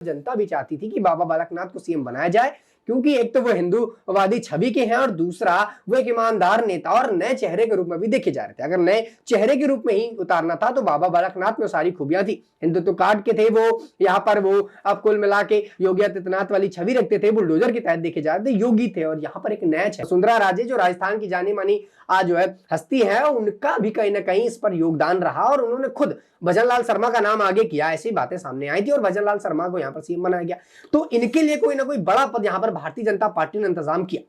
जनता भी चाहती थी कि बाबा बालकनाथ को सीएम बनाया जाए, क्योंकि एक तो वो हिंदूवादी छवि के हैं और दूसरा वो एक ईमानदार नेता और नए चेहरे के रूप में भी देखे जा रहे थे। अगर नए चेहरे के रूप में ही उतारना था तो बाबा बालकनाथ में सारी खूबियां थी। हिंदुत्व कार्ड के थे वो, यहाँ पर वो अब कुल मिला के योगी आदित्यनाथ वाली छवि रखते थे, बुलडोजर के तहत देखे जा रहे थे, योगी थे। और यहाँ पर एक नया वसुंधरा राजे जो राजस्थान की जानी मानी आज जो है हस्ती है, उनका भी कहीं ना कहीं इस पर योगदान रहा और उन्होंने खुद भजनलाल शर्मा का नाम आगे किया, ऐसी बातें सामने आई थी और भजनलाल शर्मा को यहाँ पर सीएम बनाया गया। तो इनके लिए कोई ना कोई बड़ा पद यहाँ पर भारतीय जनता पार्टी ने इंतजाम किया।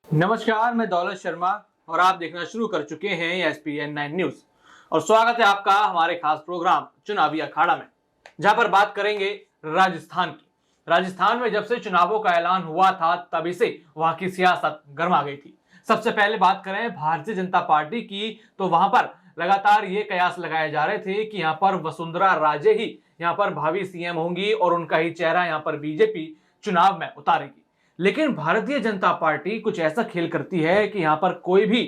नमस्कार, मैं दौलत शर्मा और आप देखना शुरू कर चुके हैं SPN 9 न्यूज और स्वागत है आपका हमारे खास प्रोग्राम चुनावी अखाड़ा में, जहां पर बात करेंगे राजस्थान की। राजस्थान में जब से चुनावों का ऐलान हुआ था तभी से वहां की सियासत गर्मा गई थी। सबसे पहले बात करें भारतीय जनता पार्टी की, तो वहां पर लगातार ये कयास लगाए जा रहे थे कि यहाँ पर वसुंधरा राजे ही यहाँ पर भावी सीएम होंगी और उनका ही चेहरा यहाँ पर बीजेपी चुनाव में उतारेगी। लेकिन भारतीय जनता पार्टी कुछ ऐसा खेल करती है कि यहाँ पर कोई भी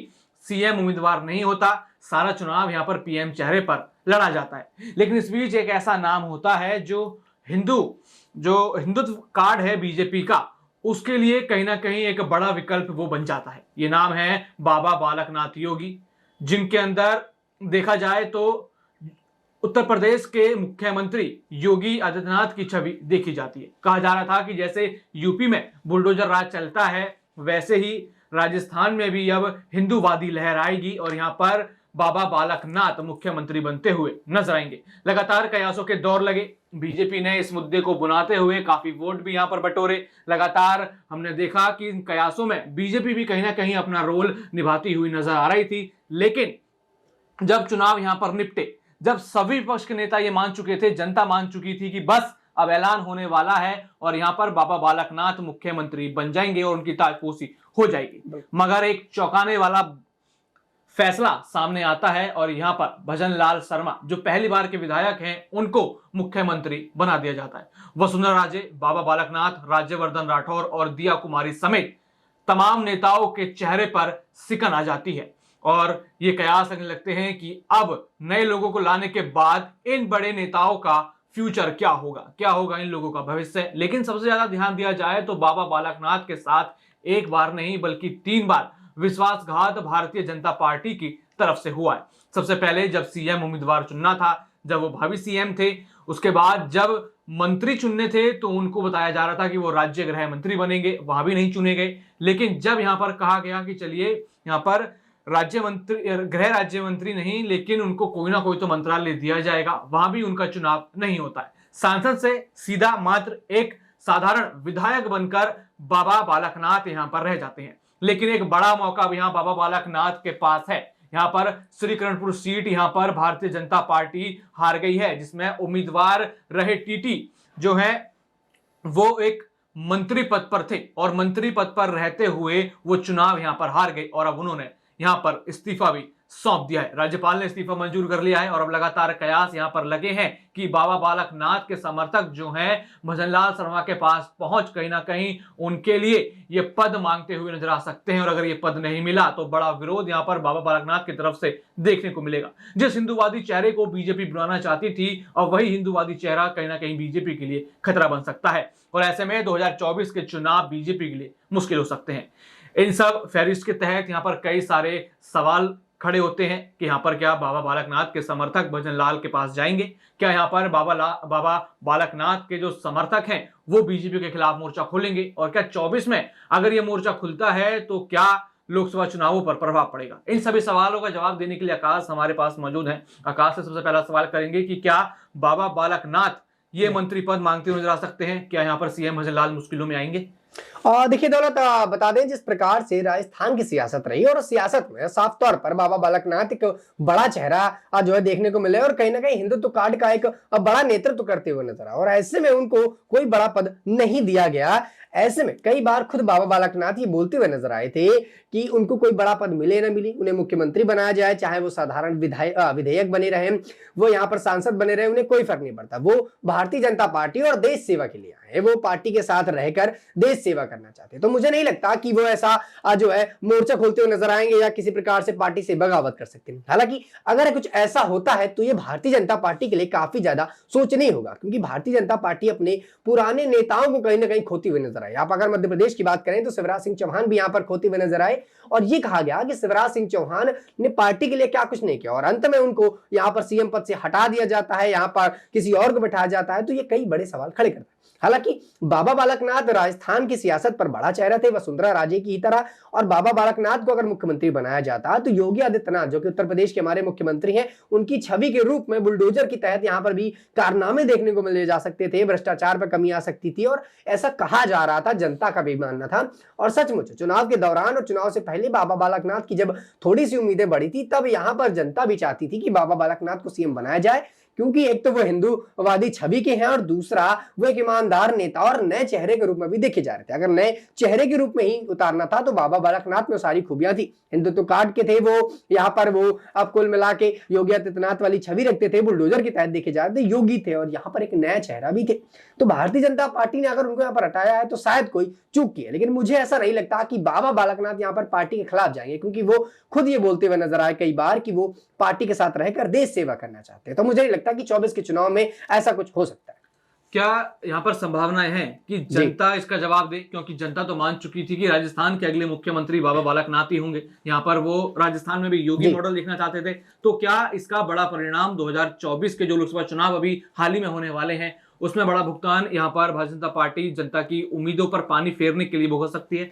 सीएम उम्मीदवार नहीं होता, सारा चुनाव यहाँ पर पीएम चेहरे पर लड़ा जाता है। लेकिन इस बीच एक ऐसा नाम होता है जो हिंदुत्व कार्ड है बीजेपी का, उसके लिए कहीं ना कहीं एक बड़ा विकल्प वो बन जाता है। ये नाम है बाबा बालकनाथ योगी, जिनके अंदर देखा जाए तो उत्तर प्रदेश के मुख्यमंत्री योगी आदित्यनाथ की छवि देखी जाती है। कहा जा रहा था कि जैसे यूपी में बुलडोजर राज चलता है, वैसे ही राजस्थान में भी अब हिंदूवादी लहर आएगी और यहाँ पर बाबा बालकनाथ मुख्यमंत्री बनते हुए नजर आएंगे। लगातार कयासों के दौर लगे, बीजेपी ने इस मुद्दे को बुनाते हुए काफी वोट भी यहाँ पर बटोरे। लगातार हमने देखा कि इन कयासों में बीजेपी भी कहीं ना कहीं अपना रोल निभाती हुई नजर आ रही थी। लेकिन जब चुनाव यहाँ पर निपटे, जब सभी पक्ष के नेता ये मान चुके थे, जनता मान चुकी थी कि बस अब ऐलान होने वाला है और यहाँ पर बाबा बालकनाथ मुख्यमंत्री बन जाएंगे और उनकी ताजपोशी हो जाएगी, मगर एक चौंकाने वाला फैसला सामने आता है और यहाँ पर भजनलाल शर्मा जो पहली बार के विधायक हैं, उनको मुख्यमंत्री बना दिया जाता है। वसुंधरा राजे, बाबा बालकनाथ, राज्यवर्धन राठौर और दिया कुमारी समेत तमाम नेताओं के चेहरे पर सिकन आ जाती है और ये कयास लगने लगते हैं कि अब नए लोगों को लाने के बाद इन बड़े नेताओं का फ्यूचर क्या होगा इन लोगों का भविष्य। लेकिन सबसे ज्यादा ध्यान दिया जाए तो बाबा बालकनाथ के साथ एक बार नहीं बल्कि 3 बार विश्वासघात भारतीय जनता पार्टी की तरफ से हुआ है। सबसे पहले जब सीएम उम्मीदवार चुनना था, जब वो भावी सीएम थे, उसके बाद जब मंत्री चुनने थे तो उनको बताया जा रहा था कि वो राज्य गृह मंत्री बनेंगे, वहां भी नहीं चुने गए। लेकिन जब यहां पर कहा गया कि चलिए यहां पर गृह राज्य मंत्री नहीं, लेकिन उनको कोई ना कोई तो मंत्रालय दिया जाएगा, वहां भी उनका चुनाव नहीं होता है। सांसद से सीधा मात्र एक साधारण विधायक बनकर बाबा बालकनाथ यहां पर रह जाते हैं। लेकिन एक बड़ा मौका भी यहां बाबा बालकनाथ के पास है। यहां पर श्रीकरणपुर सीट यहां पर भारतीय जनता पार्टी हार गई है, जिसमें उम्मीदवार रहे टीटी जो है वो एक मंत्री पद पर थे और मंत्री पद पर रहते हुए वो चुनाव यहां पर हार गए और अब उन्होंने यहां पर इस्तीफा भी सौंप दिया है। राज्यपाल ने इस्तीफा मंजूर कर लिया है और अब लगातार कयास यहां पर लगे हैं कि बाबा बालकनाथ के समर्थक जो हैं भजनलाल शर्मा के पास पहुंच कहीं ना कहीं उनके लिए ये पद मांगते हुए नजर आ सकते हैं और अगर ये पद नहीं मिला तो बड़ा विरोध यहां पर बाबा बालकनाथ की तरफ से देखने को मिलेगा। जिस हिंदूवादी चेहरे को बीजेपी बनाना चाहती थी और वही हिंदूवादी चेहरा कहीं ना कहीं बीजेपी के लिए खतरा बन सकता है और ऐसे में 2024 के चुनाव बीजेपी के लिए मुश्किल हो सकते हैं। इन सब फहरिस्त के तहत यहाँ पर कई सारे सवाल खड़े होते हैं कि यहाँ पर क्या बाबा बालकनाथ के समर्थक भजनलाल के पास जाएंगे, क्या यहाँ पर बाबा बालकनाथ के जो समर्थक हैं वो बीजेपी के खिलाफ मोर्चा खोलेंगे और क्या 24 में अगर ये मोर्चा खुलता है तो क्या लोकसभा चुनावों पर प्रभाव पड़ेगा। इन सभी सवालों का जवाब देने के लिए आकाश हमारे पास मौजूद है। आकाश से सबसे पहला सवाल करेंगे कि क्या बाबा बालकनाथ ये मंत्री पद मांगते हुए नजर आ सकते हैं, क्या यहाँ पर सीएम भजनलाल मुश्किलों में आएंगे? देखिए दौलत, बता दें जिस प्रकार से राजस्थान की सियासत रही और सियासत में साफ तौर पर बाबा बालकनाथ एक बड़ा चेहरा जो है देखने को मिले और कहीं ना कहीं हिंदुत्व कार्ड का एक बड़ा नेतृत्व करते हुए नजर आया और ऐसे में उनको कोई बड़ा पद नहीं दिया गया। ऐसे में कई बार खुद बाबा बालकनाथ ये बोलते हुए नजर आए थे कि उनको कोई बड़ा पद मिले ना मिले, उन्हें मुख्यमंत्री बनाया जाए, चाहे वो साधारण विधेयक बने रहे, वो यहाँ पर सांसद बने रहे, उन्हें कोई फर्क नहीं पड़ता। वो भारतीय जनता पार्टी और देश सेवा के लिए आए है, वो पार्टी के साथ रहकर देश सेवा करना चाहते हैं। तो मुझे नहीं लगता कि वो ऐसा जो है मोर्चा खोलते हुए नजर आएंगे या किसी प्रकार से पार्टी से बगावत कर सकते हैं। हालांकि अगर कुछ ऐसा होता है तो ये भारतीय जनता पार्टी के लिए काफी ज्यादा सोचनीय होगा, क्योंकि भारतीय जनता पार्टी अपने पुराने नेताओं को कहीं ना कहीं खोती हुई नजर आए। आप अगर मध्य प्रदेश की बात करें तो शिवराज सिंह चौहान भी यहां पर खोते हुए नजर आए और ये कहा गया कि शिवराज सिंह चौहान ने पार्टी के लिए क्या कुछ नहीं किया और अंत में उनको यहां पर सीएम पद से हटा दिया जाता है, यहां पर किसी और को बैठाया जाता है। तो ये कई बड़े सवाल खड़े करता है। हालांकि बाबा बालकनाथ राजस्थान की सियासत पर बड़ा चेहरा थे, वसुंधरा राजे की तरह, और बाबा बालकनाथ को अगर मुख्यमंत्री बनाया जाता तो योगी आदित्यनाथ जो कि उत्तर प्रदेश के हमारे मुख्यमंत्री हैं, उनकी छवि के रूप में बुलडोजर के तहत यहां पर भी कारनामे देखने को मिले जा सकते थे, भ्रष्टाचार पर कमी आ सकती थी और ऐसा कहा जा रहा था, जनता का भी मानना था। और सचमुच चुनाव के दौरान और चुनाव से पहले बाबा बालकनाथ की जब थोड़ी सी उम्मीदें बढ़ी थी, तब यहां पर जनता भी चाहती थी कि बाबा बालकनाथ को सीएम बनाया जाए, क्योंकि एक तो वो हिंदूवादी छवि के हैं और दूसरा वो एक ईमानदार नेता और नए चेहरे के रूप में भी देखे जा रहे थे। अगर नए चेहरे के रूप में ही उतारना था तो बाबा बालकनाथ में सारी खूबियां थी। हिंदुत्व कार्ड के थे वो, यहाँ पर वो अब कुल मिला के योगी आदित्यनाथ वाली छवि रखते थे, बुलडोजर के तहत देखे जा रहे थे, योगी थे और यहाँ पर एक नया चेहरा भी थे। तो भारतीय जनता पार्टी ने अगर उनको यहाँ पर हटाया है तो शायद कोई चूक की है, लेकिन मुझे ऐसा नहीं लगता कि बाबा बालकनाथ यहाँ पर पार्टी के खिलाफ जाएंगे, क्योंकि वो खुद ये बोलते हुए नजर आए कई बार कि वो पार्टी के साथ रहकर देश सेवा करना चाहते हैं। तो मुझे नहीं लगता कि 24 के चुनाव में ऐसा कुछ हो सकता है। क्या यहाँ पर संभावनाएं हैं कि जनता इसका जवाब दे, क्योंकि जनता तो मान चुकी थी कि राजस्थान के अगले मुख्यमंत्री बाबा बालकनाथ ही होंगे। यहाँ पर वो राजस्थान में भी योगी मॉडल देखना चाहते थे। तो क्या इसका बड़ा परिणाम 2024 के जो लोकसभा चुनाव अभी हाल ही में होने वाले हैं उसमें बड़ा भुगतान यहाँ पर भारतीय जनता पार्टी जनता की उम्मीदों पर पानी फेरने के लिए भुगत सकती है?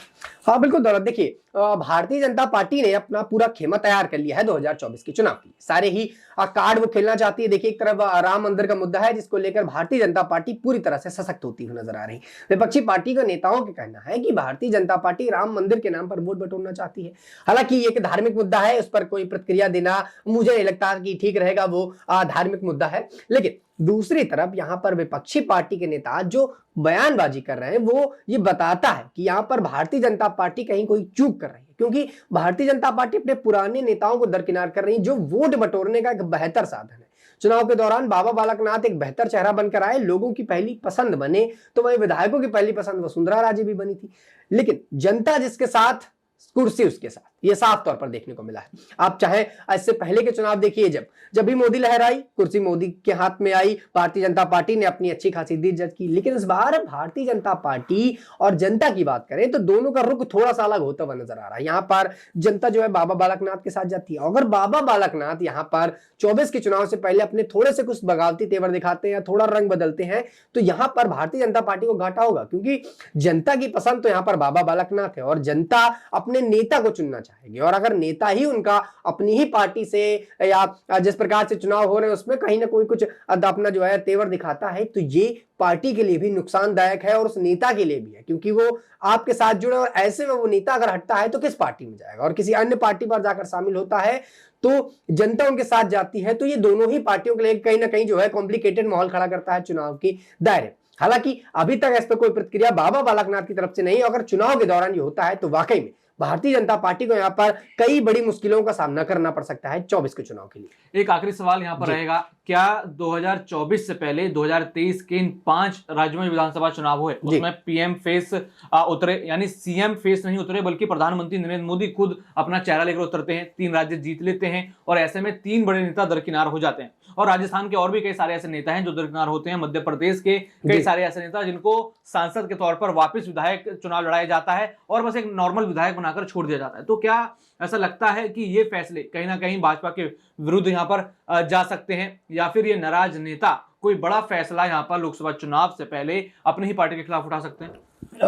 हाँ बिल्कुल दौलत, देखिए भारतीय जनता पार्टी ने अपना पूरा खेमा तैयार कर लिया है 2024 के चुनाव के लिए। सारे ही कार्ड वो खेलना चाहती है। देखिए एक तरफ राम मंदिर का मुद्दा है जिसको लेकर भारतीय जनता पार्टी पूरी तरह से सशक्त होती हुई नजर आ रही। विपक्षी पार्टी के नेताओं का कहना है कि भारतीय जनता पार्टी राम मंदिर के नाम पर वोट बटोरना चाहती है। हालांकि ये एक धार्मिक मुद्दा है, उस पर कोई प्रतिक्रिया देना मुझे नहीं लगता कि ठीक रहेगा, वो धार्मिक मुद्दा है। लेकिन दूसरी तरफ यहां पर विपक्षी पार्टी के नेता जो बयानबाजी कर रहे हैं वो ये बताता है कि यहां पर भारतीय जनता पार्टी कहीं कोई चूक कर रही है, क्योंकि भारतीय जनता पार्टी अपने पुराने नेताओं को दरकिनार कर रही है जो वोट बटोरने का एक बेहतर साधन है। चुनाव के दौरान बाबा बालकनाथ एक बेहतर चेहरा बनकर आए, लोगों की पहली पसंद बने, तो वही विधायकों की पहली पसंद वसुंधरा राजे भी बनी थी। लेकिन जनता जिसके साथ कुर्सी उसके साथ, ये साफ तौर पर देखने को मिला है। आप चाहे इससे पहले के चुनाव देखिए, जब भी मोदी लहर आई, कुर्सी मोदी के हाथ में आई, भारतीय जनता पार्टी ने अपनी अच्छी खासी जीत दर्ज की। लेकिन इस बार भारतीय जनता पार्टी और जनता की बात करें तो दोनों का रुख थोड़ा सा अलग होता हुआ नजर आ रहा है। यहाँ पर जनता जो है बाबा बालकनाथ के साथ जाती है। अगर बाबा बालकनाथ यहाँ पर 24 के चुनाव से पहले अपने थोड़े से कुछ बगावती तेवर दिखाते हैं या थोड़ा रंग बदलते हैं तो यहाँ पर भारतीय जनता पार्टी को घाटा होगा, क्योंकि जनता की पसंद तो यहाँ पर बाबा बालकनाथ है और जनता अपने नेता को चुनना चाहेगी। और अगर नेता ही उनका अपनी ही पार्टी से या जिस प्रकार से चुनाव हो रहे हैं उसमें कहीं ना कोई कुछ अपना जो है तेवर दिखाता है तो ये पार्टी के लिए भी नुकसानदायक है और उस नेता के लिए भी है, क्योंकि वो आपके साथ जुड़े और ऐसे में वो नेता अगर हटता है तो किस पार्टी में जाएगा और किसी अन्य पार्टी पर जाकर शामिल होता है तो जनता उनके साथ जाती है। तो ये दोनों ही पार्टियों के लिए कहीं ना कहीं जो है कॉम्प्लिकेटेड माहौल खड़ा करता है चुनाव के दायरे। हालांकि अभी तक इस पर कोई प्रतिक्रिया बाबा बालकनाथ की तरफ से नहीं। अगर चुनाव के दौरान ये होता है तो वाकई में भारतीय जनता पार्टी को यहाँ पर कई बड़ी मुश्किलों का सामना करना पड़ सकता है 24 के चुनाव के लिए। एक आखिरी सवाल यहाँ पर रहेगा, क्या 2024 से पहले 2023 के इन 5 राज्यों में विधानसभा चुनाव हुए उसमें पीएम फेस उतरे, यानी सीएम फेस नहीं उतरे बल्कि प्रधानमंत्री नरेंद्र मोदी खुद अपना चेहरा लेकर उतरते हैं, 3 राज्य जीत लेते हैं और ऐसे में 3 बड़े नेता दरकिनार हो जाते हैं। और राजस्थान के और भी कई सारे ऐसे नेता हैं जो दरकिनार होते हैं, मध्य प्रदेश के कई सारे ऐसे नेता जिनको सांसद के तौर पर वापस विधायक चुनाव लड़ाया जाता है और बस एक नॉर्मल विधायक बनाकर छोड़ दिया जाता है। तो क्या ऐसा लगता है कि ये फैसले कहीं ना कहीं भाजपा के विरुद्ध यहाँ पर जा सकते हैं, या फिर ये नाराज नेता कोई बड़ा फैसला यहाँ पर लोकसभा चुनाव से पहले अपनी ही पार्टी के खिलाफ उठा सकते हैं?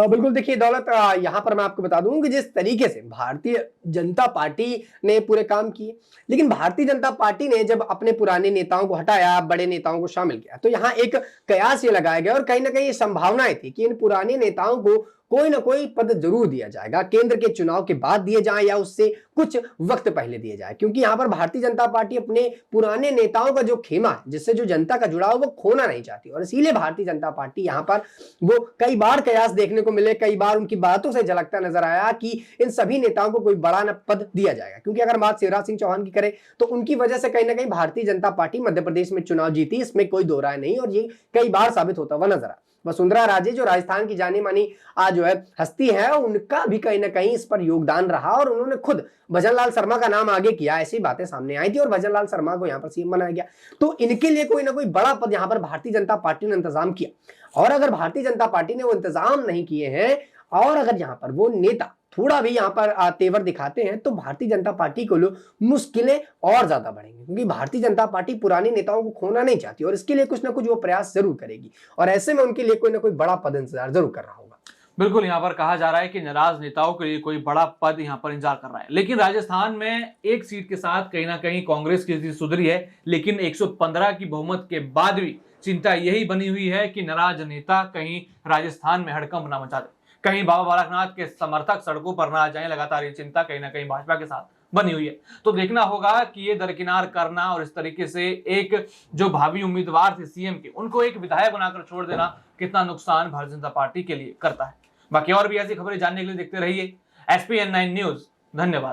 बिल्कुल, देखिए दौलत, यहाँ पर मैं आपको बता दूं कि जिस तरीके से भारतीय जनता पार्टी ने पूरे काम किए, लेकिन भारतीय जनता पार्टी ने जब अपने पुराने नेताओं को हटाया, बड़े नेताओं को शामिल किया, तो यहाँ एक कयास ये लगाया गया और कहीं ना कहीं संभावनाएं थी कि इन पुराने नेताओं को कोई ना कोई पद जरूर दिया जाएगा, केंद्र के चुनाव के बाद दिए जाए या उससे कुछ वक्त पहले दिए जाए, क्योंकि यहाँ पर भारतीय जनता पार्टी अपने पुराने नेताओं का जो खेमा है जिससे जो जनता का जुड़ाव वो खोना नहीं चाहती और इसीलिए भारतीय जनता पार्टी यहाँ पर वो कई बार कयास देखने को मिले, कई बार उनकी बातों से झलकता नजर आया कि इन सभी नेताओं को कोई बड़ा न पद दिया जाएगा। क्योंकि अगर बात शिवराज सिंह चौहान की करें तो उनकी वजह से कहीं ना कहीं भारतीय जनता पार्टी मध्य प्रदेश में चुनाव जीती, इसमें कोई दो राय नहीं और ये कई बार साबित होता हुआ नजर आया। वसुंधरा राजे जो राजस्थान की जानी मानी आज जो है हस्ती है, उनका भी कहीं ना कहीं इस पर योगदान रहा और उन्होंने खुद भजनलाल शर्मा का नाम आगे किया, ऐसी बातें सामने आई थी और भजनलाल शर्मा को यहाँ पर सीएम बनाया गया। तो इनके लिए कोई ना कोई बड़ा पद यहाँ पर भारतीय जनता पार्टी ने इंतजाम किया, और अगर भारतीय जनता पार्टी ने वो इंतजाम नहीं किए हैं और अगर यहाँ पर वो नेता थोड़ा भी यहाँ पर तेवर दिखाते हैं तो भारतीय जनता पार्टी को लो मुश्किलें और ज्यादा बढ़ेंगी, क्योंकि भारतीय जनता पार्टी पुराने नेताओं को खोना नहीं चाहती और इसके लिए कुछ ना कुछ वो प्रयास जरूर करेगी और ऐसे में उनके लिए कोई ना कोई बड़ा पद इंतजार जरूर कर रहा होगा। बिल्कुल, यहाँ पर कहा जा रहा है कि नाराज नेताओं के लिए कोई बड़ा पद यहाँ पर इंतजार कर रहा है। लेकिन राजस्थान में एक सीट के साथ कहीं ना कहीं कांग्रेस की स्थिति सुधरी है, लेकिन 115 की बहुमत के बाद भी चिंता यही बनी हुई है कि नाराज नेता कहीं राजस्थान में हड़कंप ना मचा दे, कहीं बाबा बालकनाथ के समर्थक सड़कों पर ना आ जाएं। लगातार ये चिंता कहीं ना कहीं भाजपा के साथ बनी हुई है। तो देखना होगा कि ये दरकिनार करना और इस तरीके से एक जो भावी उम्मीदवार थे सीएम के, उनको एक विधायक बनाकर छोड़ देना कितना नुकसान भारतीय जनता पार्टी के लिए करता है। बाकी और भी ऐसी खबरें जानने के लिए देखते रहिए SPN9 न्यूज। धन्यवाद।